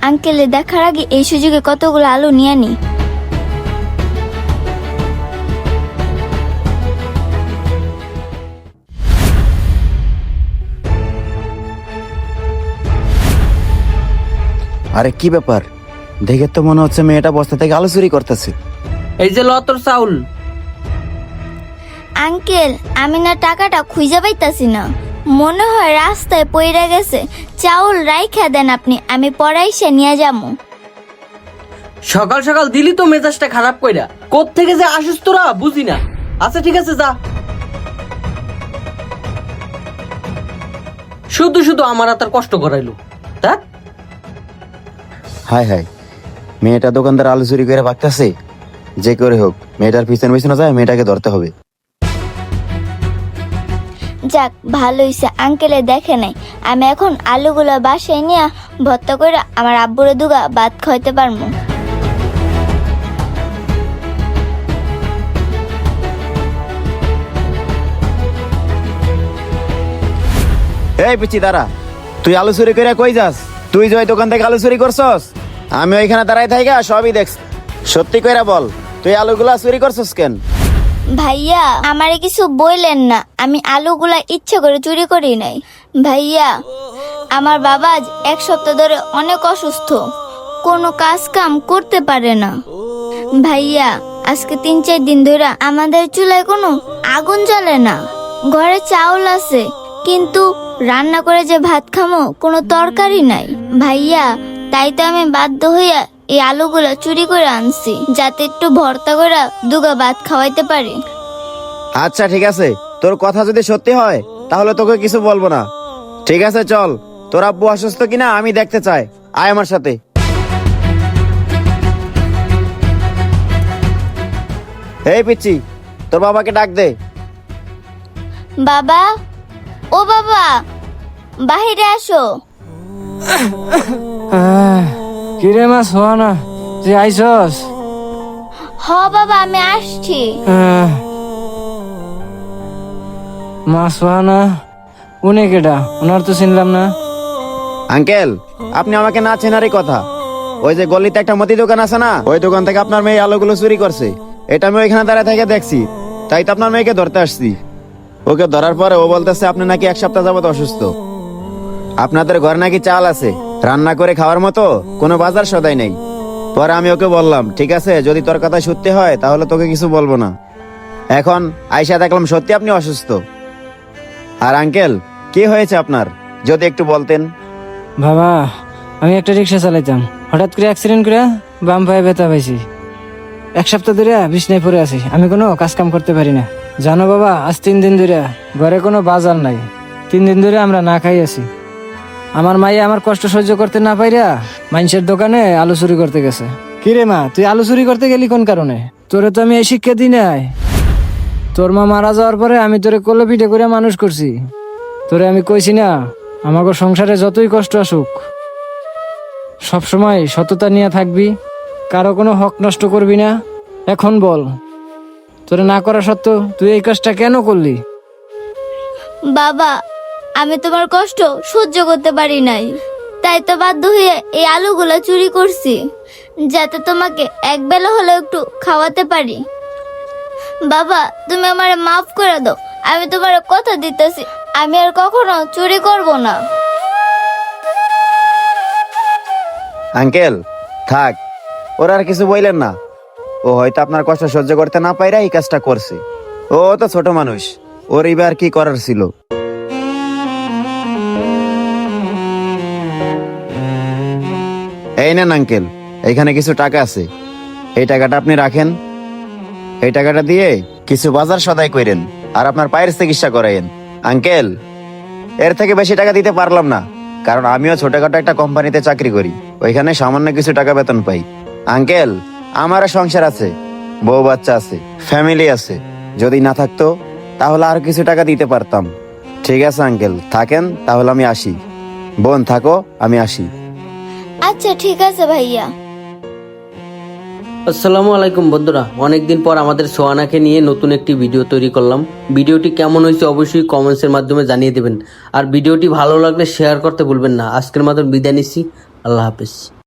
আঙ্কেলে দেখার আগে এই সুযোগে কতগুলো আলু নিয়ে নি। আরে কি ব্যাপার, দেখে তো মনে হচ্ছে মেয়েটা বস্তা থেকে আলু চুরি করতেছে। এই যে লতর চাউল। আঙ্কেল, আমি না টাকাটা খুঁজে পাইতাছি না, মনে হয় রাস্তায় পইরা গেছে। চাউল রাইখা দেন আপনি, আমি পরাইসে নিয়ে যাবো। সকাল সকাল দিলি তো মেজাজটা খারাপ কইরা। কোত্থেকে যে আসিস তোরা বুঝি না। আচ্ছা ঠিক আছে, যা। শুধু শুধু আমার হাতের কষ্ট করাইলো। তা হায় হায়, মেয়েটা দোকানদার আলু চুরি করে ভাগতেছে। যে করে হোক মেয়েটার পিছনে পিছনে যায়, মেয়েটাকে ধরতে হবে। যাক, ভালো হইছে আঙ্কেলে দেখে নাই। আমি এখন আলুগুলো বাসায় নিয়ে ভর্তা করে আমার আব্বুরে দুগা ভাত খাইতে পারবো। এই পিচি দাঁড়া, তুই আলু চুরি করে কই যাস? তুই যে ওই দোকান থেকে আলু চুরি করছস? আমি ওইখানে দাঁড়াই থাইগা সবই দেখছি। সত্যি কইরা বল, তুই আলুগুলা চুরি করছস কেন? ভাইয়া, আমারে কিছু বললেন না, আমি আলুগুলা ইচ্ছে করে চুরি করি নাই। ভাইয়া, আমার বাবা আজ 1 সপ্তাহ ধরে অনেক অসুস্থ, কোনো কাজ কাম করতে পারে না। ভাইয়া, আজকে 3-4 দিন ধরে আমাদের চুলায় কোনো আগুন জ্বলে না। ঘরে চাউল আছে, কিন্তু রান্না করে যে ভাত খামো কোনো তরকারি নাই। ভাইয়া, তাই তো আমি বাধ্য হইয়া এই আলুগুলা চুরি করে আনছি, যাতে একটু ভর্তা করে দুগা ভাত খাওয়াইতে পারি। আচ্ছা ঠিক আছে, তোর কথা যদি সত্যি হয় তাহলে তোকে কিছু বলবো না। ঠিক আছে চল, তোর আব্বু অসুস্থ কিনা আমি দেখতে চাই। আয় আমার সাথে। এই পিচ্ছি, তোর বাবাকে ডাক দে। বাবা, ও বাবা, বাহিরে আসো। কিরে মা সোহানা, তুই আইসস? হ বাবা, আমি আসছি। মা সোহানা, উনি কেডা? ওনার তো চিনলাম না। আঙ্কেল, আপনি আমাকে না চেনারই কথা। ওই যে গলিতে একটা মুদি দোকান আছে না, ওই দোকান থেকে আপনার মেয়ে আলুগুলো চুরি করছে। এটা আমি ওইখানে দাঁড়ায় থেকে দেখছি, তাই তো আপনার মেয়েকে ধরতে আসছি। ওকে ধরার পরে ও বলতেছে আপনি নাকি 1 সপ্তাহ যাবত অসুস্থ। আপনাদের ঘরে নাকি চাল আছে, রান্না করে খাওয়ার মতো কোনো বাজার সদাই নেই। পরে আমি ওকে বললাম ঠিক আছে, যদি তোর কথা সত্যি হয় তাহলে তোকে কিছু বলবো না। এখন আইসা দেখলাম সত্যি আপনি অসুস্থ। আর আঙ্কেল, কি হয়েছে আপনার যদি একটু বলতেন। বাবা, আমি একটা রিক্সা চালাইতাম, হঠাৎ করে অ্যাক্সিডেন্ট করে বাম পায়ে ব্যথা পাইছি। 1 সপ্তাহ ধরে বিছনায় পড়ে আছি, আমি কোনো কাজ কাম করতে পারি না। জানো বাবা, আজ 3 দিন ধরে ঘরে কোনো বাজার নাই। 3 দিন ধরে আমরা না খাই আছি। আমার মাইয়া আমার কষ্ট সহ্য করতে না পাইরা মানুষের দোকানে আলু চুরি করতে গেছে। কিরে মা, তুই আলু চুরি করতে গেলি কোন কারণে? তোরে তো আমি এই শিক্ষা দিই নাই। তোর মা মারা যাওয়ার পরে আমি তোরে কোলে পিঠে করে মানুষ করছি। তোরে আমি কইছি না, আমাকে সংসারে যতই কষ্ট আসুক সবসময় সততা নিয়ে থাকবি, কারো কোনো হক নষ্ট করবি না। এখন বল, তোরে না করা সত্ত্বেও তুই এই কাজটা কেন করলি? বাবা, আমি তোমার কষ্ট সহ্য করতে পারি নাই, তাই তো বাধ্য হয়ে এই আলুগুলা চুরি করছি, যাতে তোমাকে একবেলা হলেও একটু খাওয়াতে পারি। বাবা, তুমি আমারে মাফ করে দাও, আমি তোমার কথা দিতেছি, আমি আর কখনো চুরি করব না। আঙ্কেল থাক, ওরা আর কিছু বললেন না। ও হয়তো আপনার কষ্ট সহ্য করতে না পাইরা এই কাজটা করছে। ও তো ছোট মানুষ, ওর এবার কি করার ছিল। এই নেন আঙ্কেল, এখানে কিছু টাকা আছে, এই টাকাটা আপনি রাখেন। এই টাকাটা দিয়ে কিছু বাজার সদাই করেন আর আপনার পায়ের চিকিৎসা করাইন। আঙ্কেল, এর থেকে বেশি টাকা দিতে পারলাম না, কারণ আমিও ছোটখাটো একটা কোম্পানিতে চাকরি করি, ওইখানে সামান্য কিছু টাকা বেতন পাই। আঙ্কেল, আমারও সংসার আছে, বউ বাচ্চা আছে, ফ্যামিলি আছে। যদি না থাকতো তাহলে আর কিছু টাকা দিতে পারতাম। ঠিক আছে আঙ্কেল, থাকেন তাহলে, আমি আসি। বোন থাকো, আমি আসি। আচ্ছা ঠিক আছে ভাইয়া। আসসালামু আলাইকুম বন্ধুরা, অনেকদিন পর আমাদের সোহানাকে নিয়ে নতুন একটি ভিডিও তৈরি করলাম। ভিডিওটি কেমন হয়েছে অবশ্যই কমেন্টসের মাধ্যমে জানিয়ে দেবেন। আর ভিডিওটি ভালো লাগলে শেয়ার করতে ভুলবেন না। আজকের মতন বিদায় নিচ্ছি, আল্লাহ হাফেজ।